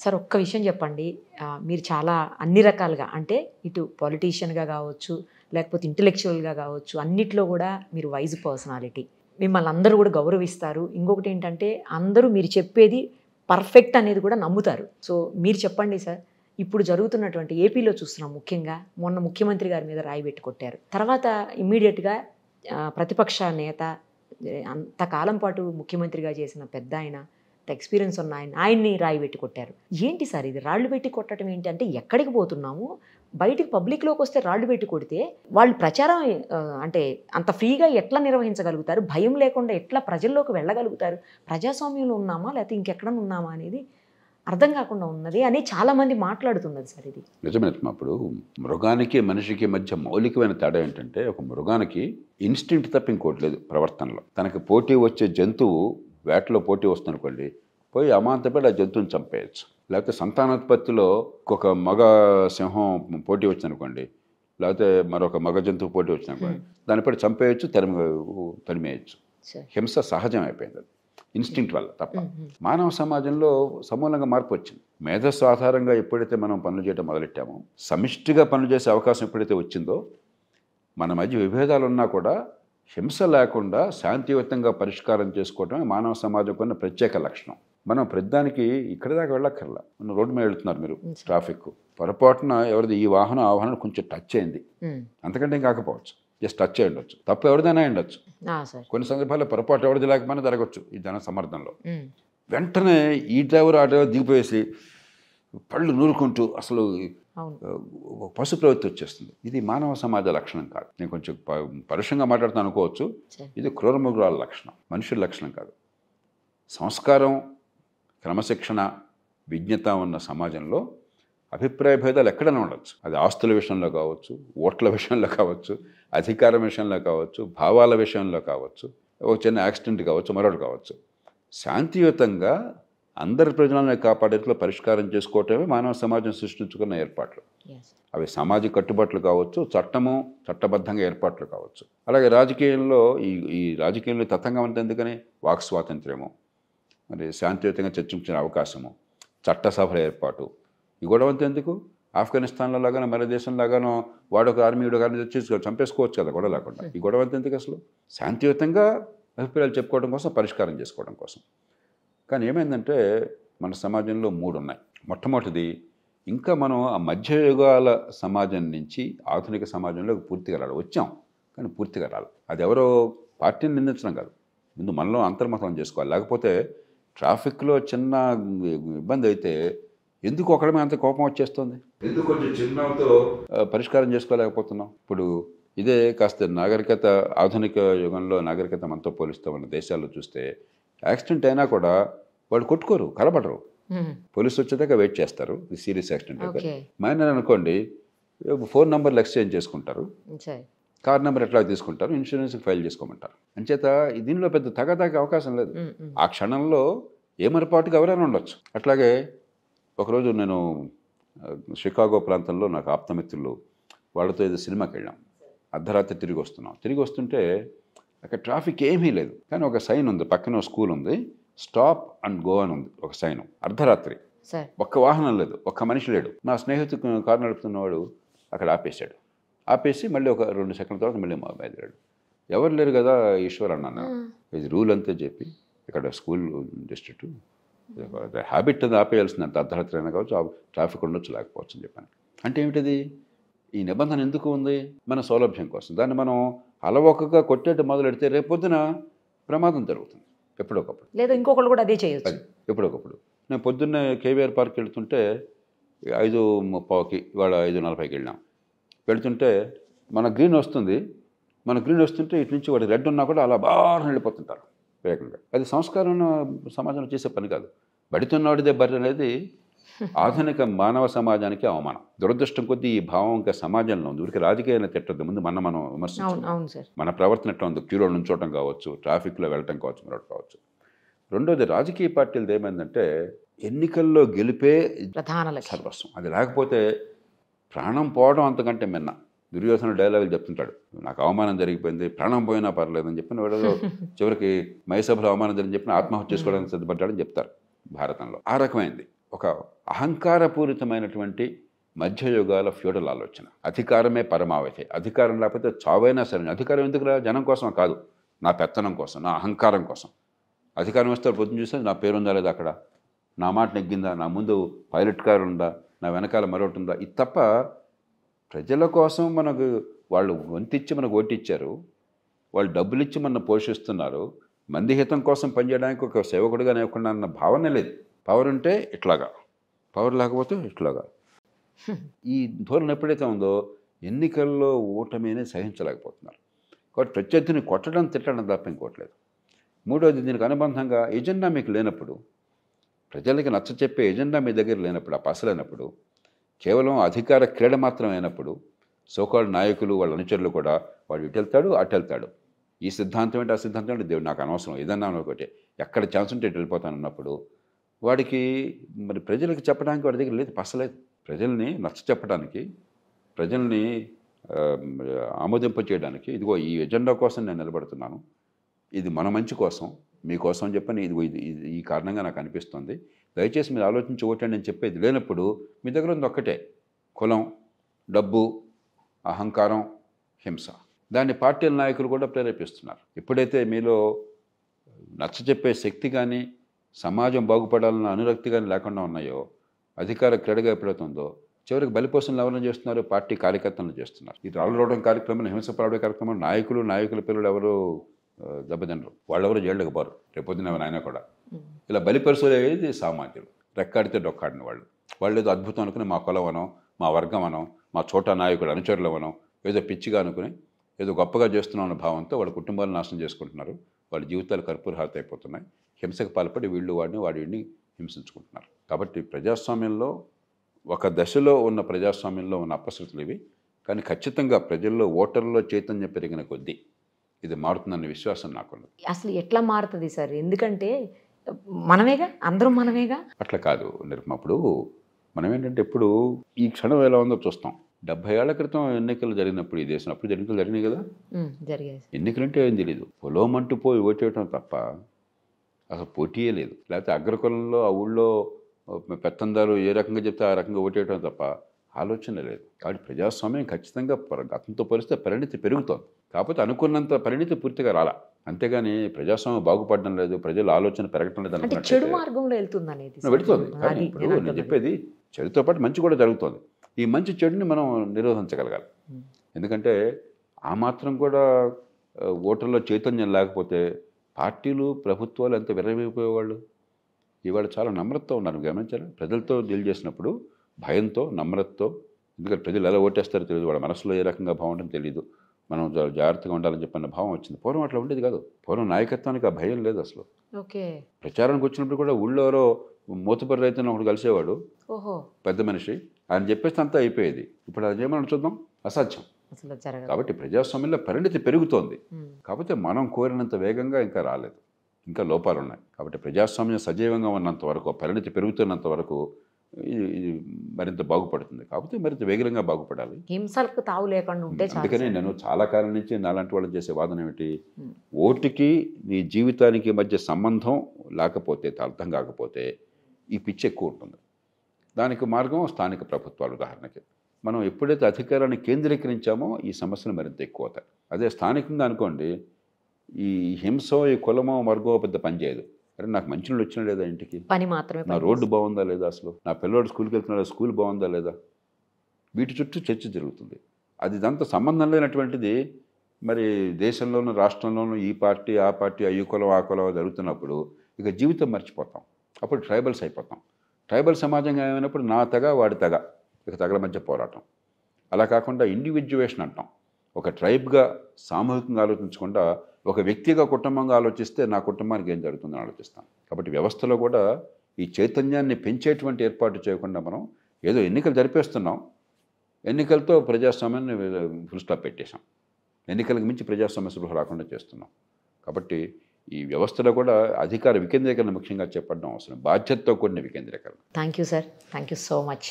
Sir ఒక్క విషయం చెప్పండి. మీరు చాలా అన్ని రకాలుగా అంటే ఇటు పొలిటీషియన్‌గా కావచ్చు, లేకపోతే ఇంటెలెక్చువల్‌గా కావచ్చు, అన్నిట్లో కూడా మీరు వైజ్ పర్సనాలిటీ. మిమ్మల్ని అందరూ కూడా గౌరవిస్తారు. ఇంకొకటి ఏంటంటే అందరూ మీరు చెప్పేది పర్ఫెక్ట్ అనేది కూడా నమ్ముతారు. సో మీరు చెప్పండి సార్. ఇప్పుడు జరుగుతున్నటువంటి ఏపీలో చూస్తున్నాం ముఖ్యంగా. మొన్న ముఖ్యమంత్రి గారి మీద రాయి పెట్టి కొట్టారు. తర్వాత ఇమ్మీడియేట్‌గా ప్రతిపక్ష నేత అంతకాలం పాటు ముఖ్యమంత్రిగా చేసిన పెద్దాయన, ఎక్స్పీరియన్స్ ఉన్న ఆయన్ని రాయి పెట్టి కొట్టారు. ఏంటి సార్ ఇది? రాళ్ళు పెట్టి కొట్టడం ఏంటి? అంటే ఎక్కడికి పోతున్నాము? బయటికి పబ్లిక్‌లోకి వస్తే రాళ్ళు పెట్టి కొడితే వాళ్ళు ప్రచారం అంటే అంత ఫ్రీగా ఎట్లా నిర్వహించగలుగుతారు? భయం లేకుండా ఎట్లా ప్రజల్లోకి వెళ్ళగలుగుతారు? ప్రజాస్వామ్యంలో ఉన్నామా? లేకపోతే ఇంకెక్కడన్నా ఉన్నామా అనేది అర్థం కాకుండా ఉన్నది అని చాలామంది మాట్లాడుతున్నది సార్ ఇది. నిజమే. అప్పుడు మృగానికి మనిషికి మధ్య మౌలికమైన తేడా ఏంటంటే, ఒక మృగానికి ఇన్స్టింక్ట్ తప్ప ఇంకోటి లేదు ప్రవర్తనలో. తనకి పోటీ వచ్చే జంతువు వేటలో పోటీ వస్తుందనుకోండి, పోయి అమాంతపడి ఆ జంతువుని చంపేయచ్చు. లేకపోతే సంతానోత్పత్తిలో ఒక మగ సింహం పోటీ వచ్చిందనుకోండి, లేకపోతే మరొక మగ జంతువు పోటీ వచ్చిందనుకోండి, దానిపై చంపేయచ్చు, తరిమేయచ్చు. హింస సహజం అయిపోయింది, అది ఇన్స్టింక్ట్ వల్ల తప్ప. మానవ సమాజంలో సమూలంగా మార్పు వచ్చింది. మేధస్సు ఆధారంగా ఎప్పుడైతే మనం పనులు చేయడం మొదలెట్టామో, సమిష్టిగా పనులు చేసే అవకాశం ఎప్పుడైతే వచ్చిందో, మన మధ్య విభేదాలు ఉన్నా కూడా హింస లేకుండా శాంతియుతంగా పరిష్కారం చేసుకోవడమే మానవ సమాజం కొన్న ప్రత్యేక లక్షణం. మనం ప్రతిదానికి ఇక్కడి దాకా వెళ్ళక్కర్లా. మనం రోడ్డు మీద వెళుతున్నారు, మీరు ట్రాఫిక్ పొరపాటున ఎవరిది ఈ వాహనం ఆ వాహనం కొంచెం టచ్ అయింది, అంతకంటే ఏం కాకపోవచ్చు, జస్ట్ టచ్ అయి ఉండొచ్చు. తప్పు ఎవరిదైనా ఉండొచ్చు. కొన్ని సందర్భాల్లో పొరపాటు ఎవరిది లేకపోయినా జరగచ్చు ఈ జన సమర్థంలో. వెంటనే ఈ డ్రైవర్ ఆ డ్రైవర్ దిగిపోయేసి పళ్ళు నూరుకుంటూ అసలు పశు ప్రవృత్తి వచ్చేస్తుంది. ఇది మానవ సమాజ లక్షణం కాదు. నేను కొంచెం పరుషంగా మాట్లాడుతాను అనుకోవచ్చు, ఇది క్రూరమృగాల లక్షణం, మనుషుల లక్షణం కాదు. సంస్కారం, క్రమశిక్షణ, విజ్ఞత ఉన్న సమాజంలో అభిప్రాయ భేదాలు ఎక్కడైనా ఉండొచ్చు. అది ఆస్తుల విషయంలో కావచ్చు, ఓట్ల విషయంలో కావచ్చు, అధికారం విషయంలో కావచ్చు, భావాల విషయంలో కావచ్చు, ఒక చిన్న యాక్సిడెంట్ కావచ్చు, మరొకటి కావచ్చు. శాంతియుతంగా అందరి ప్రజలను కాపాడేట్లో పరిష్కారం చేసుకోవటమే మానవ సమాజం సృష్టించుకున్న ఏర్పాట్లు. అవి సామాజిక కట్టుబాట్లు కావచ్చు, చట్టబద్ధంగా ఏర్పాట్లు కావచ్చు. అలాగే రాజకీయంలో ఈ రాజకీయంలో తతంగం అంటే ఎందుకని వాక్ స్వాతంత్ర్యము, మరి శాంతియుతంగా చర్చించిన అవకాశము, చట్టసభల ఏర్పాటు. ఈ గొడవ అంతా ఎందుకు? ఆఫ్ఘనిస్తాన్లో లాగానో మరో దేశంలాగానో వాడొక ఆర్మీ కానీ వచ్చి చంపేసుకోవచ్చు కదా గొడవ లేకుండా. ఈ గొడవ అంతా ఎందుకు? అసలు శాంతియుతంగా అభిప్రాయాలు చెప్పుకోవడం కోసం, పరిష్కారం చేసుకోవడం కోసం. కానీ ఏమైందంటే మన సమాజంలో 3 ఉన్నాయి. మొట్టమొదటిది, ఇంకా మనం ఆ మధ్యయుగాల సమాజం నుంచి ఆధునిక సమాజంలోకి పూర్తిగా రాలి వచ్చాం, కానీ పూర్తిగా రాలి. అది ఎవరో పార్టీని నిందించడం కాదు, ముందు మనలో అంతర్మతం చేసుకోవాలి. లేకపోతే ట్రాఫిక్లో చిన్న ఇబ్బంది అయితే ఎందుకు ఒకడమే అంత కోపం వచ్చేస్తుంది? ఎందుకు కొంచెం చిరునవ్వుతో పరిష్కారం చేసుకోలేకపోతున్నాం? ఇప్పుడు ఇదే కాస్త నాగరికత, ఆధునిక యుగంలో నాగరికత మనతో పోలిస్తూ ఉన్న దేశాల్లో చూస్తే యాక్సిడెంట్ అయినా కూడా వాళ్ళు కొట్టుకోరు, కలబడరు. పోలీసు వచ్చేదాకా వెయిట్ చేస్తారు. ఇది సీరియస్ యాక్సిడెంట్ అయితే. మైనర్ అనుకోండి, ఫోన్ నంబర్లు ఎక్స్చేంజ్ చేసుకుంటారు, కార్ నెంబర్ ఎట్లా తీసుకుంటారు, ఇన్సూరెన్స్కి ఫైల్ చేసుకోమంటారు. అంచేత దీనిలో పెద్ద తగదాకే అవకాశం లేదు. ఆ క్షణంలో ఏమరపాటుగా ఎవరైనా ఉండొచ్చు. అట్లాగే ఒకరోజు నేను షికాగో ప్రాంతంలో నాకు ఆప్తమిత్రులు వాళ్ళతో ఏదో సినిమాకి వెళ్ళాం. అర్ధరాత్రి తిరిగి వస్తుంటే అక్కడ ట్రాఫిక్ ఏమీ లేదు, కానీ ఒక సైన్ ఉంది, పక్కన స్కూల్ ఉంది, స్టాప్ అండ్ గో అని ఉంది ఒక సైన్. అర్ధరాత్రి, ఒక్క వాహనం లేదు, ఒక్క మనిషి లేడు. నా స్నేహితుడు కారు నడుపుతున్నవాడు అక్కడ ఆపేసి మళ్ళీ ఒక 2 సెకండ్ల తర్వాత మళ్ళీ మా బయలుదేరాడు. ఎవరు లేరు కదా ఈశ్వర్ అన్నాను. ఇది రూల్ అంతే చెప్పి, ఇక్కడ స్కూల్ డిస్ట్రిక్ట్ హ్యాబిట్ అది ఆపేయాల్సింది, అంత అర్ధరాత్రి అయినా కావచ్చు, ట్రాఫిక్ ఉండొచ్చు లేకపోవచ్చు అని చెప్పాను. అంటే ఏమిటది? ఈ నిబంధన ఎందుకు ఉంది? మన సౌలభ్యం కోసం. దాన్ని మనం అలవోకగా కొట్టేట్టు మొదలెడితే రేపొద్దున ప్రమాదం జరుగుతుంది ఎప్పుడొకప్పుడు, లేదా ఇంకొకళ్ళు కూడా అదే చేయొచ్చు ఎప్పుడొకప్పుడు. నేను పొద్దున్నే కేవీఆర్ పార్క్ వెళ్తుంటే 5:15కి, ఇవాళ 5:40కి వెళ్తుంటే మన గ్రీన్ వస్తుంటే ఇటు నుంచి వాడు రెడ్ ఉన్నా కూడా అలా బాగా వెళ్ళిపోతుంటారు వేగంగా. అది సంస్కారం సమాజంలో చేసే పని కాదు. బడితున్నవాడిదే బర్రె అనేది ఆధునిక మానవ సమాజానికి అవమానం. దురదృష్టం కొద్దీ ఈ భావం ఇంకా సమాజంలో ఉంది. ఊరికి రాజకీయాన్ని తిట్టద్దు, ముందు మనం విమర్శించాం. మన ప్రవర్తన ఎట్లా ఉంది, క్యూలో నుంచోవటం కావచ్చు, ట్రాఫిక్లో వెళ్ళటం కావచ్చు, మరొకటి కావచ్చు. రెండోది, రాజకీయ పార్టీలు ఏమైందంటే ఎన్నికల్లో గెలిపే ప్రధాన సర్వస్వం. అది లేకపోతే ప్రాణం పోవడం అంతకంటే మిన్న. దుర్యోధన డైలాగులు చెప్తుంటాడు, నాకు అవమానం జరిగిపోయింది, ప్రాణం పోయినా పర్లేదని చెప్పిన వాడు చివరికి మయసభలో అవమానం జరిగిందని చెప్పిన ఆత్మహత్య చేసుకోవడానికి సిద్ధపడ్డాడని చెప్తారు భారతంలో. ఆ రకమైంది. ఒక అహంకారపూరితమైనటువంటి మధ్యయుగాల ఫ్యూడల్ ఆలోచన. అధికారమే పరమావధి, అధికారం లేకపోతే చావైనా సరే. అధికారం ఎందుకురా? జనం కోసం కాదు, నా పెత్తనం కోసం, నా అహంకారం కోసం. అధికారం వస్తే పొద్దున చూస్తే నా పేరుందా లేదా, అక్కడ నా మాట నెగ్గిందా, నా ముందు పైలట్ కారు ఉందా, నా వెనకాల మరొకటి ఉందా, ఇది తప్ప ప్రజల కోసం మనకు వాళ్ళు వంతిచ్చి మనకు ఓటిచ్చారు, వాళ్ళు డబ్బులు ఇచ్చి మన పోషిస్తున్నారు, మంది హితం కోసం పనిచేయడానికి ఒక సేవకుడిగా లేకుండా అన్న భావన లేదు. పవర్ ఉంటే ఇట్లాగా, పవర్ లేకపోతే ఇట్లాగా. ఈ ధోరణి ఎప్పుడైతే ఉందో ఎన్నికల్లో ఓటమిని సహించలేకపోతున్నారు. కాబట్టి ప్రత్యర్థిని కొట్టడం తిట్టడం తప్ప ఇంకోట్లేదు. మూడవది, దీనికి అనుబంధంగా ఎజెండా మీకు లేనప్పుడు, ప్రజలకి నచ్చచెప్పే ఎజెండా మీ దగ్గర లేనప్పుడు, ఆ పసలేనప్పుడు, కేవలం అధికార క్రీడ మాత్రం అయినప్పుడు సోకాల్డ్ నాయకులు వాళ్ళ అనుచరులు కూడా వాడు ఇటు వెళ్తాడు అటు వెళ్తాడు, ఈ సిద్ధాంతం ఏంటి ఆ సిద్ధాంతం ఏంటి, దేవుడు నాకు అనవసరం, ఏదన్నా ఒకటి ఎక్కడ ఛాన్స్ ఉంటే ఇటు వెళ్ళిపోతాను అన్నప్పుడు వాడికి మరి ప్రజలకు చెప్పడానికి వాడి దగ్గర లేదు, పసలేదు. ప్రజల్ని నచ్చ చెప్పడానికి, ప్రజల్ని ఆమోదింప చేయడానికి, ఇదిగో ఈ ఎజెండా కోసం నేను నిలబడుతున్నాను, ఇది మన మంచి కోసం, మీకోసం అని చెప్పని ఇదిగో ఇది ఈ కారణంగా నాకు అనిపిస్తుంది, దయచేసి మీరు ఆలోచించి ఓటండి అని చెప్పేది లేనప్పుడు మీ దగ్గర ఉంది ఒక్కటే, కులం, డబ్బు, అహంకారం, హింస. దాన్ని పార్టీల నాయకులు కూడా ప్రేరేపిస్తున్నారు. ఎప్పుడైతే మీలో నచ్చచెప్పే శక్తి కానీ సమాజం బాగుపడాలన్న అనురక్తి కానీ లేకుండా ఉన్నాయో, అధికార క్రీడగా ఎప్పుడవుతుందో చివరికి బలిపోసనలు ఎవరైనా చేస్తున్నారు, పార్టీ కార్యకర్తలను చేస్తున్నారు. ఈ రాళ్ళరోవడం కార్యక్రమం, హింసపరడే కార్యక్రమం నాయకుల పిల్లలు ఎవరు దెబ్బతినరు, వాళ్ళెవరు జైళ్ళకి పోరు, రేపొద్దున ఆయన కూడా. ఇలా బలిపరుసలేది సామాన్యులు, రెక్కాడితే డొక్కాడిన వాళ్ళు ఏదో అద్భుతం అనుకుని మా కులవనం, మా వర్గం అనం, మా చోటా నాయకుడు అనుచరులవనం, ఏదో పిచ్చిగా అనుకుని ఏదో గొప్పగా చేస్తున్నాం అన్న భావంతో వాళ్ళ కుటుంబాలను నాశనం చేసుకుంటున్నారు. వాళ్ళ జీవితాలు కర్పూరహారత అయిపోతున్నాయి. హింసకు పాల్పడి వీళ్ళు వాడిని హింసించుకుంటున్నారు. కాబట్టి ప్రజాస్వామ్యంలో ఒక దశలో ఉన్న ప్రజాస్వామ్యంలో ఉన్న అపశృతులు ఇవి. కానీ ఖచ్చితంగా ప్రజల్లో ఓటర్లలో చైతన్యం పెరిగిన కొద్దీ ఇది మారుతుందన్న విశ్వాసం నాకున్నది. అసలు ఎట్లా మారుతుంది సార్? ఎందుకంటే మనమేగా, అందరం మనమేగా. అట్లా కాదు నిర్మ. అప్పుడు మనం ఏంటంటే ఇప్పుడు ఈ క్షణం ఎలా ఉందో చూస్తాం. 70 ఏళ్ల క్రితం ఎన్నికలు జరిగినప్పుడు ఈ దేశం అప్పుడు ఎన్నికలు జరిగినాయి కదా, జరిగాయి. ఎన్నికలంటే ఏం తెలియదు, పొలమంటూ పోయి ఓటేయటం తప్ప అసలు పోటీయే లేదు. లేకపోతే అగ్రకులంలో ఆ ఊళ్ళో పెత్తందారు ఏ రకంగా చెప్తే ఆ రకంగా ఓటేయటం తప్ప ఆలోచన లేదు. కాబట్టి ప్రజాస్వామ్యం ఖచ్చితంగా గతంతో పోలిస్తే పరిణితి పెరుగుతోంది. కాకపోతే అనుకున్నంత పరిణితి పూర్తిగా రాలా. అంతేగాని ప్రజాస్వామ్యం బాగుపడడం లేదు, ప్రజల ఆలోచన పెరగటం లేదు అంటే చెడు మార్గంలో వెళ్తుంది. కానీ ఇప్పుడు నేను చెప్పేది చెడుతో పాటు మంచి కూడా జరుగుతోంది. ఈ మంచి చెడుని మనం నిరోధించగలగాలి. ఎందుకంటే ఆ మాత్రం కూడా ఓటర్లో చైతన్యం లేకపోతే పార్టీలు ప్రభుత్వాలు ఎంత విర్రవీగిపోయేవాళ్ళు. ఇవాళ చాలా నమ్రతతో ఉన్నారు, గమనించారా? ప్రజలతో డీల్ చేసినప్పుడు భయంతో, నమ్రతతో. ఎందుకంటే ప్రజలు ఎలా ఓటేస్తారో తెలియదు, వాళ్ళ మనసులో ఏ రకంగా భావం ఉంటుందో తెలియదు. మనం జాగ్రత్తగా ఉండాలని చెప్పిన భావం వచ్చింది. పూర్వం అట్లా ఉండేది కాదు. పూర్వం నాయకత్వానికి ఆ భయం లేదు అసలు. ప్రచారానికి వచ్చినప్పుడు కూడా ఊళ్ళో ఎవరో మూతపరి రైతుని ఒకడు కలిసేవాడు, పెద్ద మనిషి, ఆయన చెప్పేస్తే అంతా అయిపోయేది. ఇప్పుడు అది ఏమన్నా చూద్దాం, అసాధ్యం. కాబట్టి ప్రజాస్వామ్యంలో పరిణితి పెరుగుతోంది. కాకపోతే మనం కోరినంత వేగంగా ఇంకా రాలేదు, ఇంకా లోపాలు ఉన్నాయి. కాబట్టి ప్రజాస్వామ్యం సజీవంగా ఉన్నంత వరకు, పరిణితి పెరుగుతున్నంత వరకు ఇది మరింత బాగుపడుతుంది. కాకపోతే మరింత వేగంగా బాగుపడాలి, హింసలకు తావు లేకుండా ఉంటే. అందుకని నేను చాలా కాలం నుంచి నాలాంటి వాళ్ళు చేసే వాదన ఏమిటి, ఓటుకి నీ జీవితానికి మధ్య సంబంధం లేకపోతే, అర్థం కాకపోతే ఈ పిచ్చి ఎక్కువ ఉంటుంది. దానికి మార్గం స్థానిక ప్రభుత్వాలు. ఉదాహరణకి మనం ఎప్పుడైతే అధికారాన్ని కేంద్రీకరించామో ఈ సమస్యలు మరింత ఎక్కువ అవుతాయి. అదే స్థానికంగా అనుకోండి, ఈ హింసో, ఈ కులమో, వర్గమో పెద్ద పనిచేయదు. అరే నాకు మంచినీళ్ళు వచ్చినా లేదా, ఇంటికి పని మాత్రమే, నా రోడ్డు బాగుందా లేదా, అసలు నా పిల్లవాడు స్కూల్కి వెళ్తున్నాడా, స్కూల్ బాగుందా లేదా, వీటి చుట్టూ చర్చ జరుగుతుంది. అది దాంతో సంబంధం లేనటువంటిది మరి దేశంలోనూ రాష్ట్రంలోనూ ఈ పార్టీ ఆ పార్టీ, ఈ కులం ఆ కులం జరుగుతున్నప్పుడు ఇక జీవితం మర్చిపోతాం. అప్పుడు ట్రైబల్స్ అయిపోతాం. ట్రైబల్ సమాజంగా ఏమైనప్పుడు నా తెగ వాడి తెగ, ఇక తెగల మధ్య పోరాటం. అలా కాకుండా ఇండివిజువేషన్ అంటాం. ఒక ట్రైబ్గా సామూహికంగా ఆలోచించకుండా ఒక వ్యక్తిగా, కుటుంబంగా ఆలోచిస్తే నా కుటుంబానికి ఏం జరుగుతుందని ఆలోచిస్తాం. కాబట్టి వ్యవస్థలో కూడా ఈ చైతన్యాన్ని పెంచేటువంటి ఏర్పాటు చేయకుండా మనం ఏదో ఎన్నికలు జరిపేస్తున్నాం, ఎన్నికలతో ప్రజాస్వామ్యాన్ని ఫుల్ స్టాప్ పెట్టేశాం, ఎన్నికలకు మించి ప్రజాస్వామ్య స్పృహ రాకుండా చేస్తున్నాం. కాబట్టి ఈ వ్యవస్థలో కూడా అధికార వికేంద్రీకరణ ముఖ్యంగా చేపట్టడం అవసరం, బాధ్యతతో కూడిన వికేంద్రీకరణ. Thank you sir, thank you so much.